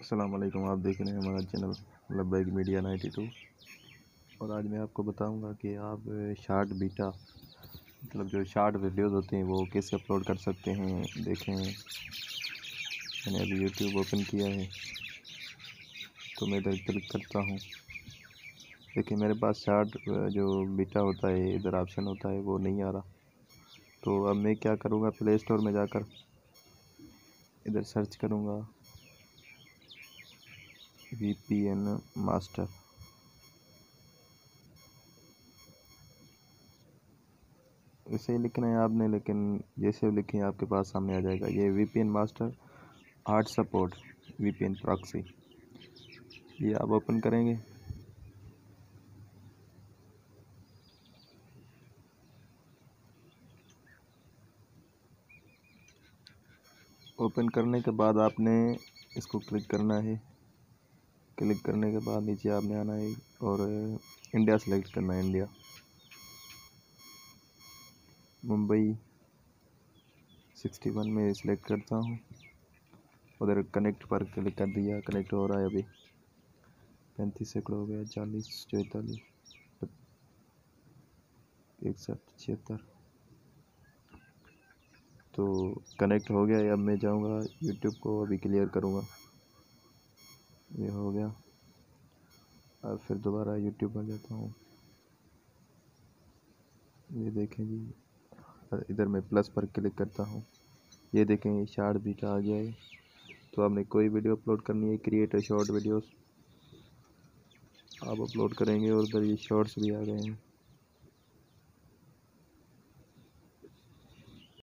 अस्सलाम वालेकुम। आप देख रहे हैं हमारा चैनल लब्बैक मीडिया 92। और आज मैं आपको बताऊंगा कि आप शार्ट बीटा मतलब जो शार्ट वीडियोस होते हैं वो कैसे अपलोड कर सकते हैं। देखें, मैंने अभी यूट्यूब ओपन किया है तो मैं इधर क्लिक करता हूँ। देखिए मेरे पास शार्ट जो बीटा होता है इधर ऑप्शन होता है वो नहीं आ रहा। तो अब मैं क्या करूँगा, प्ले स्टोर में जाकर इधर सर्च करूँगा VPN मास्टर। इसे ही लिखना है आपने, लेकिन जैसे लिखें आपके पास सामने आ जाएगा ये VPN master hard support VPN proxy. ये आप ओपन करेंगे। ओपन करने के बाद आपने इसको क्लिक करना है। क्लिक करने के बाद नीचे आपने आना है और इंडिया सेलेक्ट करना है। इंडिया, मुंबई 61 में सिलेक्ट करता हूँ। उधर कनेक्ट पर क्लिक कर दिया। कनेक्ट हो रहा है अभी। 35 सैकड़ों हो गया, 40, 44, 61, 76। तो कनेक्ट हो गया है। अब मैं जाऊँगा यूट्यूब को अभी क्लियर करूँगा। ये हो गया। अब फिर दोबारा यूट्यूब पर जाता हूँ। ये देखें जी, इधर मैं प्लस पर क्लिक करता हूँ। ये देखें ये शार्ट बीटा आ गया है। तो आपने कोई वीडियो अपलोड करनी है, क्रिएट शॉर्ट वीडियोस आप अपलोड करेंगे और उधर ये शॉर्ट्स भी आ गए हैं।